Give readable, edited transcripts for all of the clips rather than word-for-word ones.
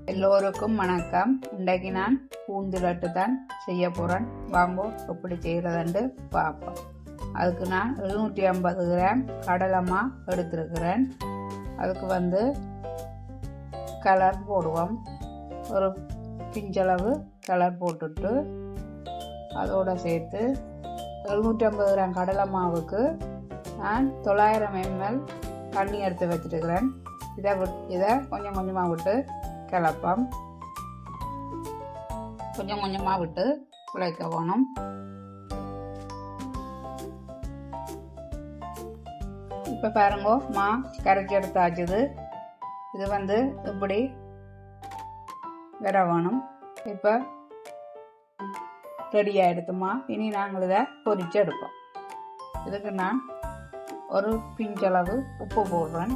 எல்லோருக்கும் வணக்கம். இன்றைக்கு நான் பூந்திலட்டு தான் செய்ய போகிறேன். வாங்கோ எப்படி செய்கிறதுண்டு பார்ப்போம். அதுக்கு நான் 750 கிராம் கடலைமா எடுத்துருக்கிறேன். அதுக்கு கலர் போடுவோம். ஒரு பிஞ்சளவு கலர் போட்டுட்டு அதோட சேர்த்து 750 கிராம் கடலை மாவுக்கு நான் 900 ml தண்ணி எடுத்து வச்சுருக்கிறேன். இதை கொஞ்சம் கொஞ்சமாக விட்டு கிளப்பம். கொஞ்சம் கொஞ்சமாக விட்டு குழைக்க வேணும். இப்போ பாருங்க, மா கரைச்சி எடுத்தாச்சுது. இது இப்படி வர வேணும். இப்போ ரெடி ஆகிடுத்துமா. இனி நாங்கள் இதை பொரிச்சு எடுப்போம். இதுக்கு நான் ஒரு பிஞ்சளவு உப்பு போடுறேன்.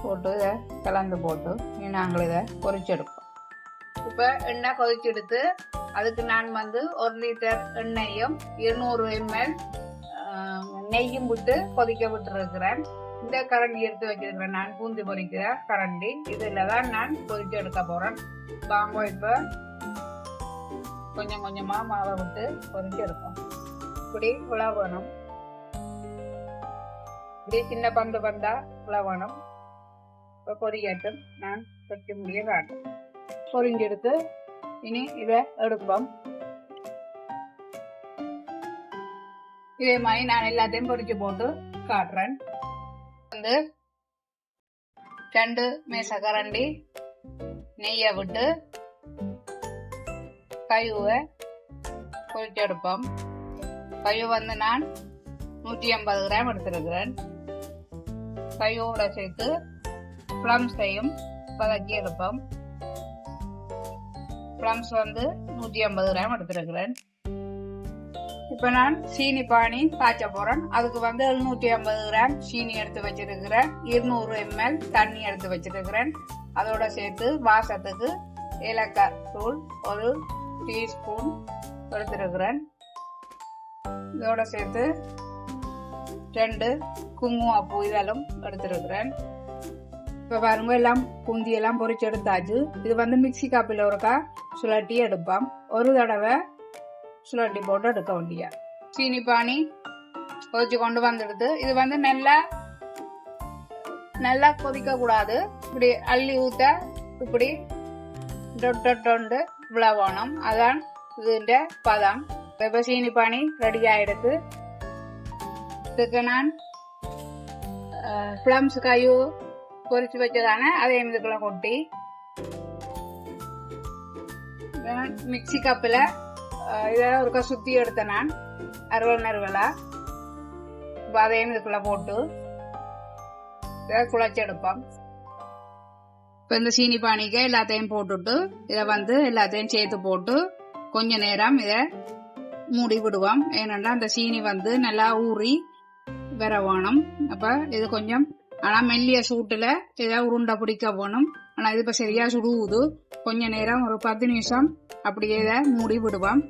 போட்டு இதை கலந்து போட்டு இனி நாங்கள் இதை பொரிச்செடுப்போம். இப்போ எண்ணெய் கொதிச்செடுத்து அதுக்கு நான் 1 லிட்டர் எண்ணெயும் 200 ml நெய்யும் விட்டு கொதிக்க விட்டுருக்கிறேன். இந்த கரண்டி எடுத்து வச்சிருக்கிறேன். நான் பூந்தி பொரிக்கிற கரண்டி. இதில் தான் நான் பொரிச்சு எடுக்க போகிறேன். வாங்க இப்போ கொஞ்சம் கொஞ்சமாக மாவை விட்டு பொரிச்சு எடுப்போம். இப்படி உழவணும். இப்படி சின்ன பந்து பந்தா உழவணும். இப்போ பொரியட்டும். நான் பொரிக்க முடிய காட்டும். பொரிஞ்செடுத்து இனி இதை எடுப்போம். இதே மாதிரி நான் எல்லாத்தையும் பொரிச்சு போட்டு காட்டுறேன். 2 மேசக்கரண்டி நெய்யை விட்டு கழுவை பொரிச்செடுப்போம். கழுவு நான் 150 கிராம் எடுத்துருக்கிறேன். கழுவோட சேர்த்து பிளம்ஸையும் வதக்கி எடுப்போம். பிளம்ஸ் 150 கிராம் எடுத்துருக்கிறேன். இப்போ நான் சீனி பானி காய்ச்ச போறேன். அதுக்கு 750 கிராம் சீனி எடுத்து வச்சிருக்கிறேன். 200 ml தண்ணி எடுத்து வச்சிருக்கிறேன். அதோட சேர்த்து வாசத்துக்கு ஏலக்காய் தூள் 1 டீஸ்பூன் எடுத்துருக்கிறேன். இதோட சேர்த்து 2 குங்குமப்பூ இதழும் எடுத்துருக்கிறேன். இப்போ பாருங்க, எல்லாம் பூந்தியெல்லாம் பொரிச்சு எடுத்தாச்சு. இது மிக்சி காப்பில் ஒருக்கா சுழட்டி எடுப்போம். ஒரு தடவை சுழட்டி போட்டு எடுக்க வேண்டிய சீனி பானி கொதிச்சு கொண்டு வந்துடுது. இது நல்லா கொதிக்க கூடாது. இப்படி அள்ளி ஊத்த இப்படி டொண்டு விழவணும். அதான் இதுன்ற பதம். இப்போ சீனி பானி ரெடி ஆயிடுது. இதுக்கு நான் பிளம்ஸ் காயும் பொரிச்சு வச்சதானே அதே இதுக்குள்ள கொட்டி மிக்சி கப்பில் இதை ஒருக்கா சுத்தி எடுத்த நான் அறுவலா அதையும் இதுக்குள்ள போட்டு இதை குழச்சி எடுப்போம். இப்போ இந்த சீனி பானிக்கு எல்லாத்தையும் போட்டுட்டு இதை எல்லாத்தையும் சேர்த்து போட்டு கொஞ்ச நேரம் இதை மூடி விடுவோம். ஏனென்றா அந்த சீனி நல்லா ஊறி வர வேணும். அப்போ இது கொஞ்சம் ஆனால் மெல்லிய சூட்டில் இதை உருண்டை பிடிக்க வேணும். ஆனால் இது இப்போ சரியா சுடுவுது. கொஞ்ச நேரம் ஒரு 10 நிமிஷம் அப்படியே இதை மூடி விடுவோம்.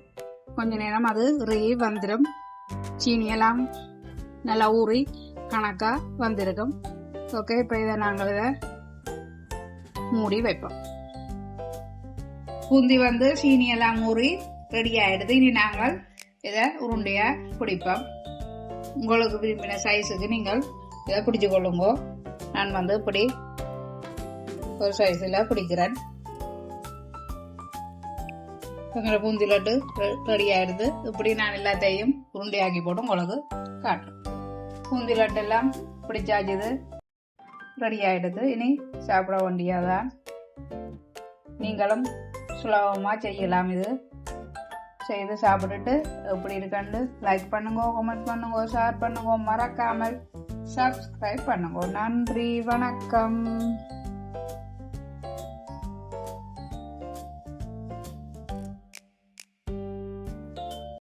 கொஞ்ச நேரம் அது இறுகி வந்துடும். சீனியெல்லாம் நல்லா ஊறி கணக்காக வந்திருக்கும். ஓகே, இப்போ இதை நாங்கள் இதை மூடி வைப்போம். பூந்தி சீனியெல்லாம் ஊறி ரெடி ஆயிடுது. இனி நாங்கள் இதை உருண்டையா பிடிப்போம். உங்களுக்கு விரும்பின சைஸுக்கு நீங்கள் இதை பிடிச்சு கொள்ளுங்க. நான் இப்படி ஒரு சைஸில் பிடிக்கிறேன். எங்களை பூந்தி லட்டு ரெடி ஆயிடுது. இப்படி நான் எல்லாத்தையும் உருண்டையாக்கி போட்டு உங்களுக்கு காட்டுறேன். பூந்தி லட்டு எல்லாம் பிடிச்சாச்சுது, ரெடி ஆயிடுது. இனி சாப்பிட வேண்டியதான். நீங்களும் சுலபமாக செய்யலாம். இது செய்து சாப்பிட்டுட்டு எப்படி இருக்கான்னு லைக் பண்ணுங்க, கமெண்ட் பண்ணுங்க, ஷேர் பண்ணுங்க, மறக்காமல் சப்ஸ்கிரைப் பண்ணுங்க. நன்றி, வணக்கம்.